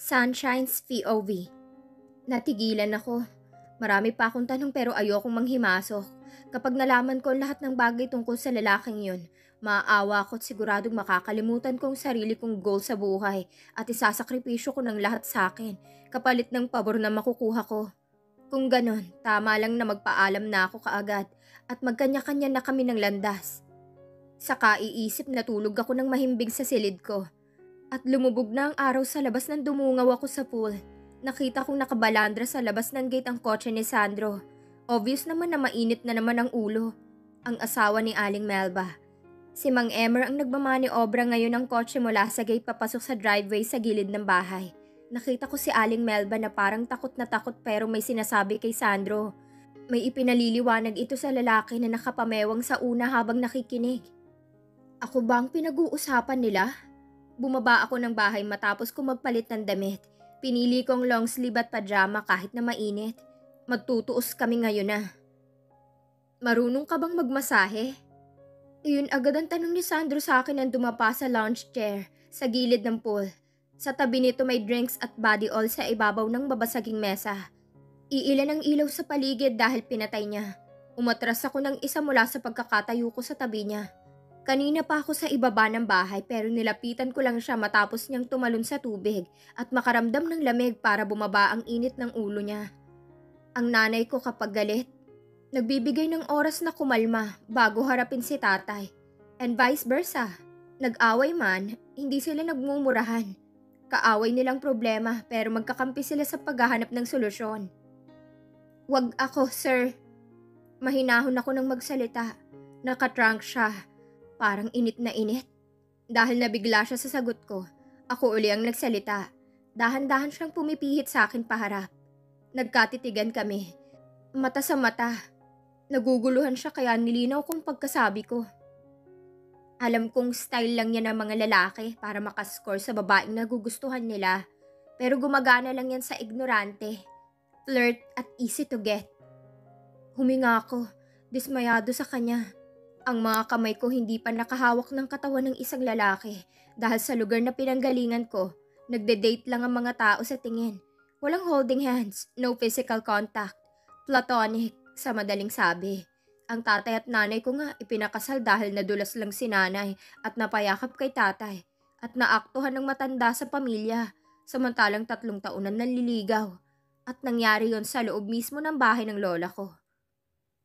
Sunshine's POV. Natigilan ako. Marami pa akong tanong pero ayokong manghimasok. Kapag nalaman ko ang lahat ng bagay tungkol sa lalaking yun, maaawa ako at siguradong makakalimutan ko ang sarili kong goal sa buhay at isasakripisyo ko ng lahat sa akin, kapalit ng pabor na makukuha ko. Kung ganon, tama lang na magpaalam na ako kaagad at magkanya-kanya na kami ng landas. Sa kaiisip natulog ako ng mahimbing sa silid ko. At lumubog na ang araw sa labas nang dumungaw ako sa pool. Nakita kong nakabalandra sa labas ng gate ang kotse ni Sandro. Obvious naman na mainit na naman ang ulo. Ang asawa ni Aling Melba. Si Mang Emer ang nagmamaniobra ngayon ng kotse mula sa gate papasok sa driveway sa gilid ng bahay. Nakita ko si Aling Melba na parang takot na takot pero may sinasabi kay Sandro. May ipinaliliwanag ito sa lalaki na nakapamewang sa una habang nakikinig. Ako ba ang pinag-uusapan nila? Bumaba ako ng bahay matapos ko magpalit ng damit. Pinili kong long sleeve at pajama kahit na mainit. Magtutuos kami ngayon na. Marunong ka bang magmasahe? Iyon agad ang tanong ni Sandro sa akin nang dumapa sa lounge chair sa gilid ng pool. Sa tabi nito may drinks at body oil sa ibabaw ng babasaging mesa. Iilan ang ilaw sa paligid dahil pinatay niya. Umatras ako ng isa mula sa pagkakatayo ko sa tabi niya. Kanina pa ako sa ibaba ng bahay pero nilapitan ko lang siya matapos niyang tumalon sa tubig at makaramdam ng lamig para bumaba ang init ng ulo niya. Ang nanay ko kapag galit, nagbibigay ng oras na kumalma bago harapin si tatay. And vice versa. Nag-away man, hindi sila nagmumurahan. Kaaway nilang problema pero magkakampi sila sa paghahanap ng solusyon. Wag ako, sir. Mahinahon ako ng magsalita. Nakatrunk siya. Parang init na init. Dahil nabigla siya sa sagot ko, ako uli ang nagsalita. Dahan-dahan siyang pumipihit sa akin paharap. Nagkatitigan kami. Mata sa mata. Naguguluhan siya kaya nilinaw kong pagkasabi ko. Alam kong style lang yan ng mga lalaki para makascore sa babaeng nagugustuhan nila. Pero gumagana lang yan sa ignorante. Flirt at easy to get. Huminga ako, dismayado sa kanya. Ang mga kamay ko hindi pa nakahawak ng katawan ng isang lalaki dahil sa lugar na pinanggalingan ko, nagde-date lang ang mga tao sa tingin. Walang holding hands, no physical contact. Platonic, sa madaling sabi. Ang tatay at nanay ko nga ipinakasal dahil nadulas lang si nanay at napayakap kay tatay at naaktuhan ng matanda sa pamilya samantalang 3 taon na nanliligaw. At nangyari yon sa loob mismo ng bahay ng lola ko.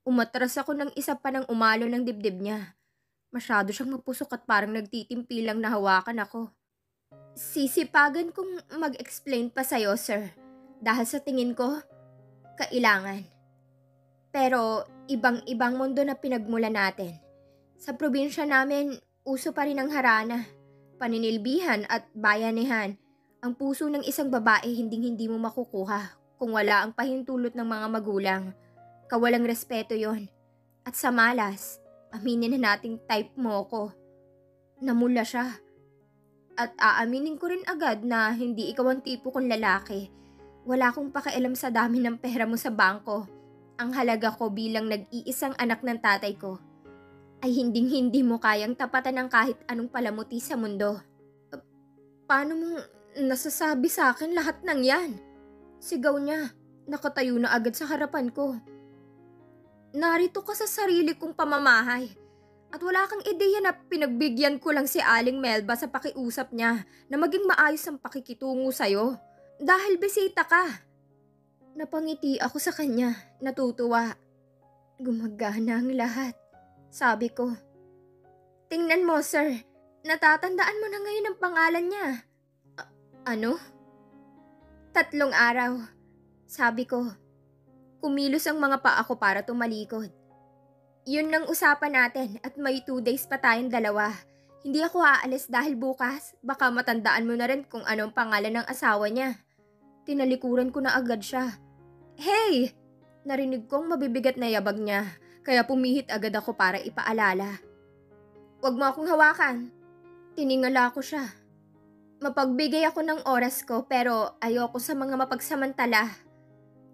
Umatras ako ng isa pa ng umalo ng dibdib niya. Masyado siyang mapusok at parang nagtitimpi lang na hawakan ako. Sisipagan kong mag-explain pa sa'yo, sir. Dahil sa tingin ko, kailangan. Pero ibang-ibang mundo na pinagmula natin. Sa probinsya namin, uso pa rin ang harana, paninilbihan at bayanihan. Ang puso ng isang babae hinding-hindi mo makukuha kung wala ang pahintulot ng mga magulang. Kawalang respeto yon. At sa malas, aminin na nating type mo ko. Namula siya. At aaminin ko rin agad na hindi ikaw ang tipo kong lalaki. Wala akong pakialam sa dami ng pera mo sa bangko. Ang halaga ko bilang nag-iisang anak ng tatay ko ay hinding-hindi mo kayang tapatan ng kahit anong palamuti sa mundo. Paano mo nasasabi sa akin lahat ng yan? Sigaw niya. Nakatayo na agad sa harapan ko. Narito ka sa sarili kong pamamahay at wala kang ideya na pinagbigyan ko lang si Aling Melba sa pakiusap niya na maging maayos ang pakikitungo sa'yo dahil bisita ka. Napangiti ako sa kanya, natutuwa. Gumagana ang lahat, sabi ko. Tingnan mo, sir, natatandaan mo na ngayon ang pangalan niya. Ano? 3 araw, sabi ko. Kumilos ang mga paa ko para tumalikod. Yun ang usapan natin at may 2 days pa tayong dalawa. Hindi ako aalis dahil bukas baka matandaan mo na rin kung anong pangalan ng asawa niya. Tinalikuran ko na agad siya. Hey! Narinig kong mabibigat na yabag niya kaya pumihit agad ako para ipaalala. Huwag mo akong hawakan. Tiningala ko siya. Mapagbigay ako ng oras ko pero ayoko sa mga mapagsamantala.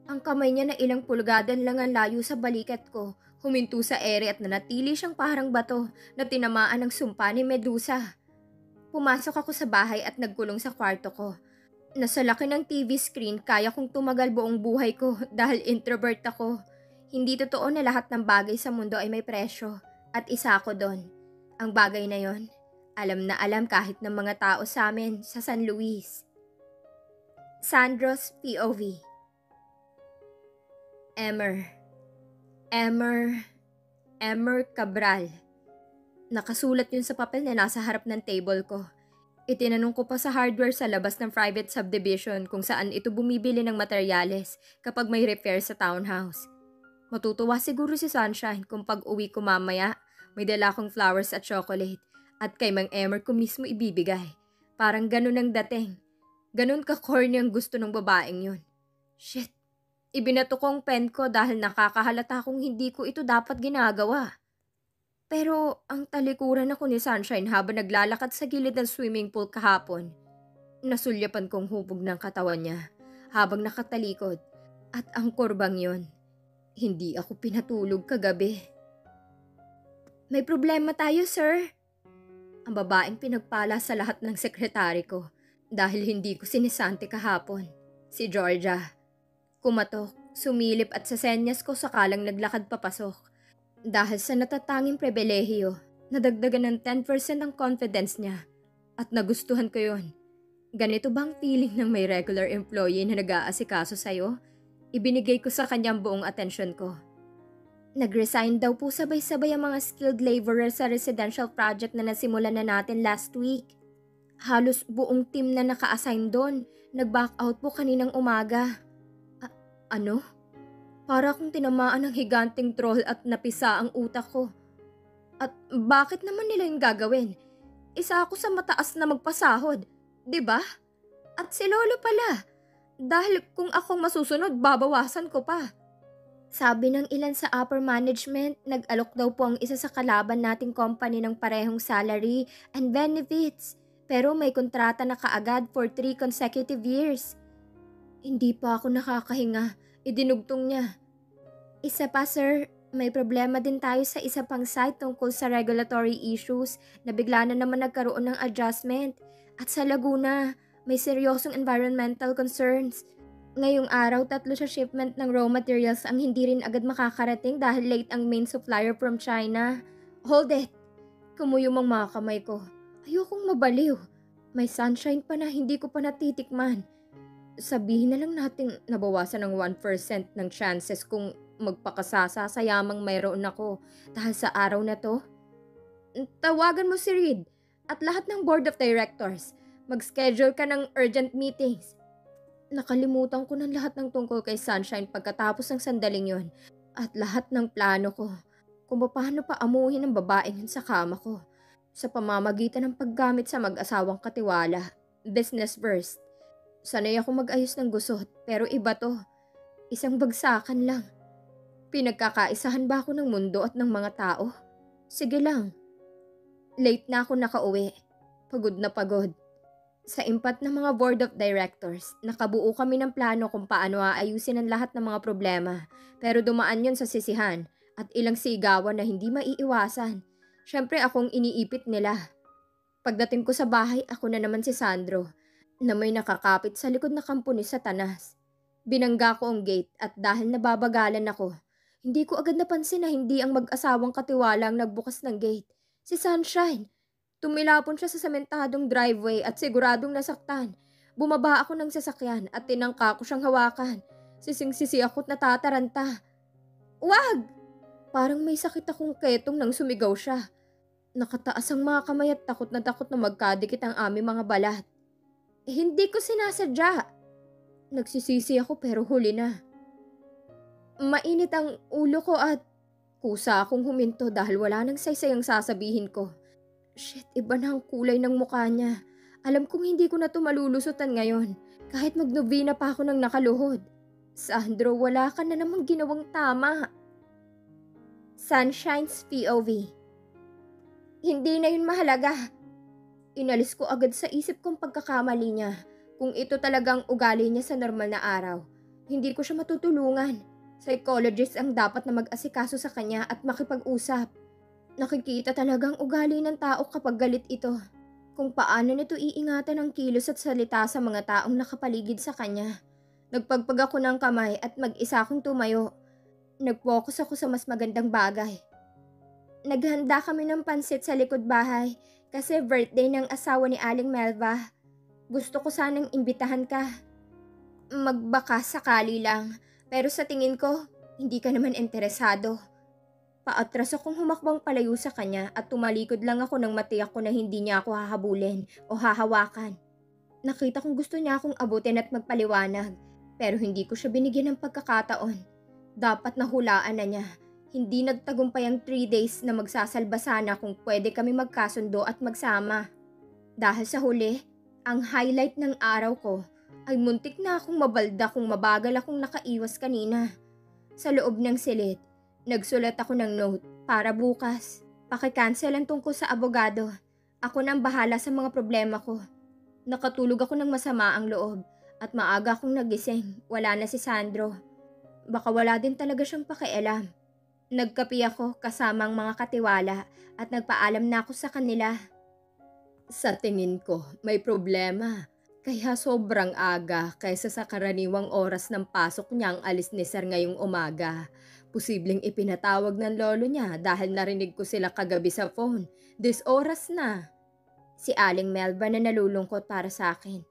Ang kamay niya na ilang pulgadan lang ang layo sa balikat ko, huminto sa ere at nanatili siyang parang bato na tinamaan ng sumpa ni Medusa. Pumasok ako sa bahay at nagkulong sa kwarto ko. Nasa laki ng TV screen, kaya kong tumagal buong buhay ko dahil introvert ako. Hindi totoo na lahat ng bagay sa mundo ay may presyo at isa ako doon. Ang bagay na yon, alam na alam kahit ng mga tao sa amin sa San Luis. Sandro's POV. Emer Cabral. Nakasulat yun sa papel na nasa harap ng table ko. Itinanong ko pa sa hardware sa labas ng private subdivision kung saan ito bumibili ng materyales kapag may repair sa townhouse. Matutuwa siguro si Sunshine kung pag-uwi ko mamaya, may dala akong flowers at chocolate at kay Mang Emer ko mismo ibibigay. Parang ganun ang dating. Ganun ka-corny ang gusto ng babaeng yun. Shit, ibinato ko ang pen ko dahil nakakahalata kung hindi ko ito dapat ginagawa. Pero ang talikuran ako ni Sunshine habang naglalakad sa gilid ng swimming pool kahapon. Nasulyapan kong hubog ng katawan niya habang nakatalikod at ang kurbang yon. Hindi ako pinatulog kagabi. May problema tayo, sir. Ang babaeng pinagpala sa lahat ng sekretary ko dahil hindi ko sinisante kahapon. Si Georgia. Kumatok, sumilip at sa senyas ko sakalang naglakad papasok. Dahil sa natatanging pribilehiyo, nadagdagan ng 10% ang confidence niya at nagustuhan ko yun. Ganito bang feeling ng may regular employee na nag-aasikaso sa'yo? Ibinigay ko sa kanyang buong atensyon ko. Nag-resign daw po sabay-sabay ang mga skilled laborer sa residential project na nasimulan na natin last week. Halos buong team na naka-assign doon, nag-back out po kaninang umaga. Ano? Para akong tinamaan ng higanting troll at napisa ang utak ko. At bakit naman nila yung gagawin? Isa ako sa mataas na magpasahod, 'di ba? At si Lolo pala. Dahil kung akong masusunod, babawasan ko pa. Sabi ng ilan sa upper management, nag-alok daw po ang isa sa kalaban nating company ng parehong salary and benefits. Pero may kontrata na kaagad for 3 consecutive years. Hindi pa ako nakakahinga. Idinugtong niya. Isa pa, sir, may problema din tayo sa isa pang site tungkol sa regulatory issues na bigla na naman nagkaroon ng adjustment. At sa Laguna, may seryosong environmental concerns. Ngayong araw, 3 sa shipment ng raw materials ang hindi rin agad makakarating dahil late ang main supplier from China. Hold it! Kumuyom ang mga kamay ko. Ayokong mabaliw. May Sunshine pa na hindi ko pa natitikman. Sabihin na lang nating nabawasan ng 1% ng chances kung magpakasasa sa yamang mayroon ako dahil sa araw na to. Tawagan mo si Reed at lahat ng board of directors. Mag-schedule ka ng urgent meetings. Nakalimutan ko ng lahat ng tungkol kay Sunshine pagkatapos ng sandaling yon at lahat ng plano ko kung paano pa amuhin ang babaeng yun sa kama ko sa pamamagitan ng paggamit sa mag-asawang katiwala. Business first. Sanay ako mag-ayos ng gusot pero iba to. Isang bagsakan lang. Pinagkakaisahan ba ako ng mundo at ng mga tao? Sige lang. Late na ako nakauwi. Pagod na pagod. Sa impat ng mga board of directors, nakabuo kami ng plano kung paano aayusin ang lahat ng mga problema. Pero dumaan yon sa sisihan at ilang sigawan na hindi maiiwasan. Siyempre akong iniipit nila. Pagdating ko sa bahay, ako na naman si Sandro na may nakakapit sa likod na kampo ni Satanas. Binangga ko ang gate at dahil nababagalan ako, hindi ko agad napansin na hindi ang mag-asawang katiwala ang nagbukas ng gate. Si Sunshine. Tumilapon siya sa sementadong driveway at siguradong nasaktan. Bumaba ako ng sasakyan at tinangka ko siyang hawakan. Sising-sisi ako't natataranta. Wag! Parang may sakit akong ketong nang sumigaw siya. Nakataas ang mga kamay at takot na magkadikit ang aming mga balat. Hindi ko sinasadya. Nagsisisi ako pero huli na. Mainit ang ulo ko at kusa akong huminto dahil wala nang saysay ang sasabihin ko. Shit, iba na ang kulay ng mukha niya. Alam kong hindi ko na ito malulusutan ngayon. Kahit magnovena pa ako ng nakaluhod. Sandro, wala ka na namang ginawang tama. Sunshine's POV. Hindi na yun mahalaga. Inalis ko agad sa isip kong pagkakamali niya. Kung ito talagang ugali niya sa normal na araw, hindi ko siya matutulungan. Psychologist ang dapat na mag-asikaso sa kanya at makipag-usap. Nakikita talagang ugali ng tao kapag galit ito. kung paano nito iingatan ang kilos at salita sa mga taong nakapaligid sa kanya. Nagpagpag ako ng kamay at mag-isa akong tumayo. Nag-focus ako sa mas magandang bagay. Naghanda kami ng pansit sa likod bahay kasi birthday ng asawa ni Aling Melva. Gusto ko sanang imbitahan ka. Magbaka sakali lang, pero sa tingin ko, hindi ka naman interesado. Paatras akong humakbang palayo sa kanya at tumalikod lang ako nang matiyak ko na hindi niya ako hahabulin o hahawakan. Nakita kong gusto niya akong abutin at magpaliwanag, pero hindi ko siya binigyan ng pagkakataon. Dapat nahulaan na niya. Hindi nagtagumpay ang 3 days na magsasalba sana kung pwede kami magkasundo at magsama. Dahil sa huli, ang highlight ng araw ko ay muntik na akong mabalda kung mabagal akong nakaiwas kanina. Sa loob ng silid, nagsulat ako ng note para bukas. Pakikancel ang tungkol sa abogado. Ako nang bahala sa mga problema ko. Nakatulog ako ng masama ang loob at maaga akong nagising. Wala na si Sandro. Baka wala din talaga siyang pakialam. Nagkapi ako kasama ang mga katiwala at nagpaalam na ako sa kanila. Sa tingin ko, may problema. Kaya sobrang aga kaysa sa karaniwang oras ng pasok niya ang alis ni Sir ngayong umaga. Posibleng ipinatawag ng lolo niya dahil narinig ko sila kagabi sa phone. This oras na. Si Aling Melba na nalulungkot para sa akin.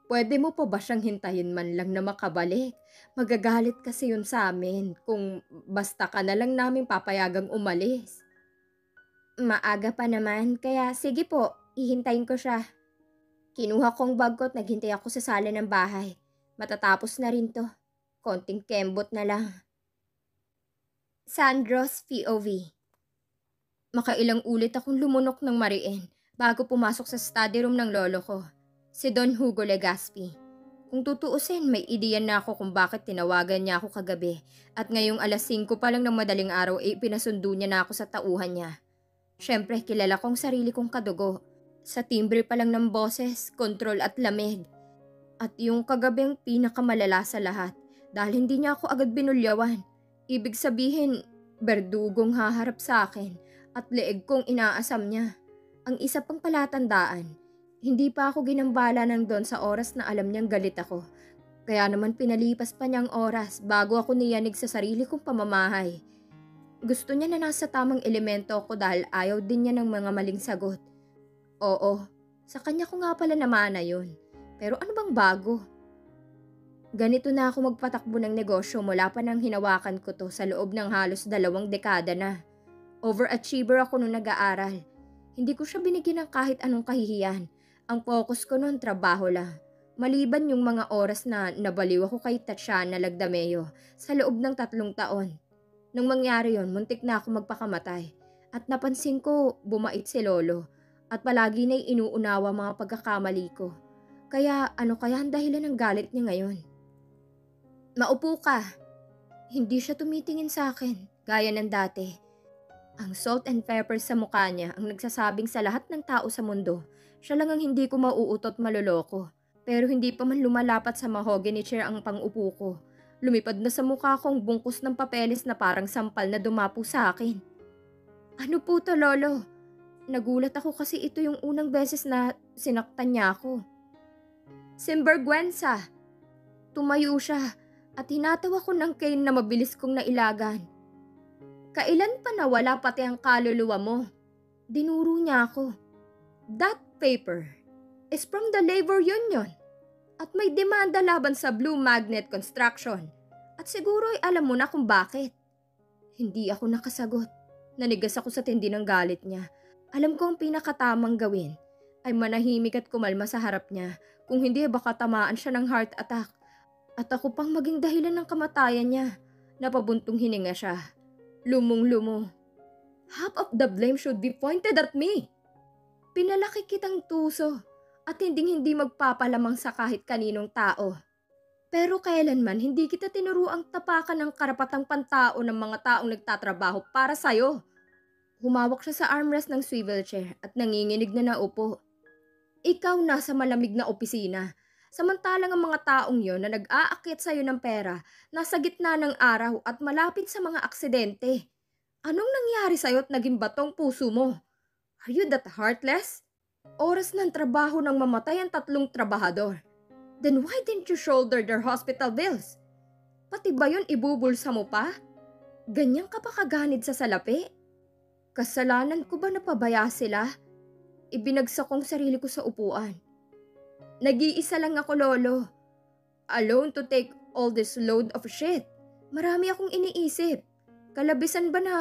Pwede mo pa ba siyang hintayin man lang na makabalik? Magagalit kasi yun sa amin kung basta ka na lang namin papayagang umalis. Maaga pa naman, kaya sige po, ihintayin ko siya. Kinuha kong bag ko at naghintay ako sa sala ng bahay. Matatapos na rin to. Konting kembot na lang. Sandro's POV. Makailang ulit akong lumunok ng mariin bago pumasok sa study room ng lolo ko, si Don Hugo Legaspi. Kung tutuusin, may ideya na ako kung bakit tinawagan niya ako kagabi at ngayong alas 5 pa lang ng madaling araw pinasundo niya na ako sa tauhan niya. Siyempre, kilala kong sarili kong kadugo. Sa timbre pa lang ng boses, kontrol at lamig. At yung kagabing pinakamalala sa lahat dahil hindi niya ako agad binulyawan. Ibig sabihin, berdugong haharap sa akin at leeg kong inaasam niya. Ang isa pang palatandaan, hindi pa ako ginambala ng Don sa oras na alam niyang galit ako. Kaya naman pinalipas pa niyang oras bago ako niyanig sa sarili kong pamamahay. Gusto niya na nasa tamang elemento ako dahil ayaw din niya ng mga maling sagot. Oo, sa kanya ko nga pala namana yun. Pero ano bang bago? Ganito na ako magpatakbo ng negosyo mula pa nang hinawakan ko to sa loob ng halos 2 dekada na. Overachiever ako nung nag-aaral. Hindi ko siya binigyan ng kahit anong kahihiyan. Ang focus ko noon trabaho lang. Maliban yung mga oras na nabaliw ako kay Tatiana Lagdameo sa loob ng 3 taon. Nung mangyari yon, muntik na ako magpakamatay. At napansin ko, bumait si Lolo. At palagi na'y inuunawa mga pagkakamali ko. Kaya ano kaya ang dahilan ng galit niya ngayon? Maupo ka. Hindi siya tumitingin sa akin, gaya ng dati. Ang salt and pepper sa mukha niya ang nagsasabing sa lahat ng tao sa mundo, siya lang ang hindi ko mauutot maloloko. Pero hindi pa man lumalapat sa mahogany chair ang pang-upo ko. Lumipad na sa mukha kong bungkus ng papeles na parang sampal na dumapo sa akin. Ano po to, Lolo? Nagulat ako kasi ito yung unang beses na sinaktan niya ako. Sinvergüenza! Tumayo siya at hinatawa ko ng cane na mabilis kong nailagan. Kailan pa nawala pati ang kaluluwa mo? Dinuro niya ako. That paper is from the labor union at may demanda laban sa Blue Magnet Construction at siguro ay alam mo na kung bakit. Hindi ako nakasagot. Nanigas ako sa tindi ng galit niya. Alam ko ang pinakatamang gawin ay manahimik at kumalma sa harap niya. Kung hindi, baka tamaan siya ng heart attack. At ako pang maging dahilan ng kamatayan niya. Napabuntong hininga siya. Lumong-lumo. Half of the blame should be pointed at me. Pinalaki kitang tuso at hindi magpapalamang sa kahit kaninong tao. Pero kailanman hindi kita tinuruang tapakan ng karapatang pantao ng mga taong nagtatrabaho para sa'yo. Humawak siya sa armrest ng swivel chair at nanginginig na naupo. Ikaw nasa malamig na opisina, samantalang ang mga taong yon na nag-aakyat sa'yo ng pera nasa gitna ng araw at malapit sa mga aksidente. Anong nangyari sa'yo at naging batong puso mo? Are you that heartless? Oras ng trabaho nang mamatay ang 3 trabahador. Then why didn't you shoulder their hospital bills? Pati ba yun ibubulsa mo pa? Ganyan ka pa kaganid sa salapi? Kasalanan ko ba napabaya sila? Ibinagsak kong sarili ko sa upuan. Nag-iisa lang ako, Lolo. Alone to take all this load of shit. Marami akong iniisip. Kalabisan ba na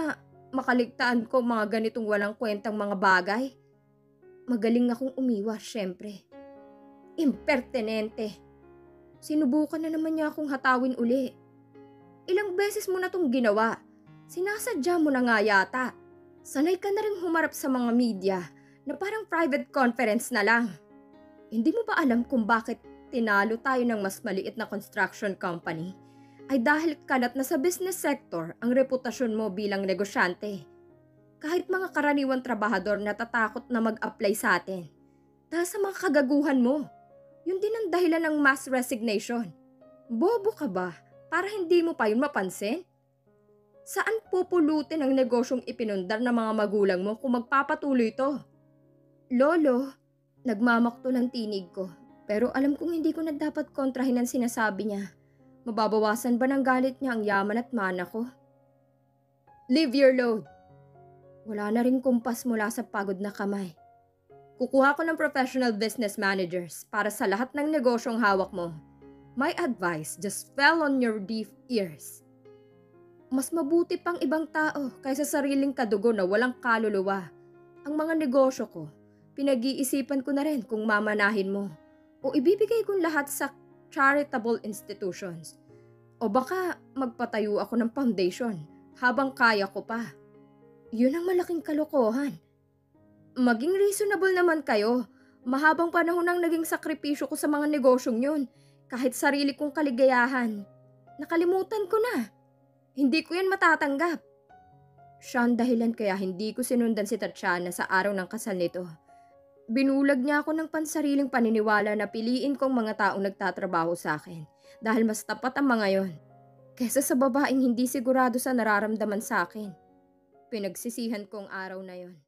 makaligtaan ko mga ganitong walang kwentang mga bagay? Magaling akong umiwas, syempre. Impertinente. Sinubukan na naman niya akong hatawin uli. Ilang beses mo na tong ginawa. Sinasadya mo na nga yata. Sanay ka na rin humarap sa mga media na parang private conference na lang. Hindi mo ba alam kung bakit tinalo tayo ng mas maliit na construction company? Ay dahil kalat na sa business sector ang reputasyon mo bilang negosyante. Kahit mga karaniwang trabahador natatakot na mag-apply sa atin. Dahil sa mga kagaguhan mo. Yun din ang dahilan ng mass resignation. Bobo ka ba? Para hindi mo pa yun mapansin? Saan pupulutin ang negosyong ipinundar ng mga magulang mo kung magpapatuloy ito? Lolo, nagmamakto ng tinig ko. Pero alam kong hindi ko na dapat kontrahin ang sinasabi niya. Mababawasan ba ng galit niya ang yaman at mana ko? Leave your load. Wala na rin kumpas mula sa pagod na kamay. Kukuha ko ng professional business managers para sa lahat ng negosyong hawak mo. My advice just fell on your deaf ears. Mas mabuti pang ibang tao kaysa sariling kadugo na walang kaluluwa. Ang mga negosyo ko, pinag-iisipan ko na rin kung mamanahin mo o ibibigay kong lahat sa charitable institutions. O baka magpatayo ako ng foundation habang kaya ko pa. Yun ang malaking kalokohan. Maging reasonable naman kayo. Mahabang panahon ang naging sakripisyo ko sa mga negosyong yun. Kahit sarili kong kaligayahan. Nakalimutan ko na. Hindi ko yan matatanggap. Siya ang dahilan kaya hindi ko sinundan si Tatiana sa araw ng kasal nito. Binulag niya ako ng pansariling paniniwala na piliin kong mga taong nagtatrabaho sa akin. Dahil mas tapat ang mga yon. Kesa sa babaeng hindi sigurado sa nararamdaman sa akin. Pinagsisihan ko ang araw na yon.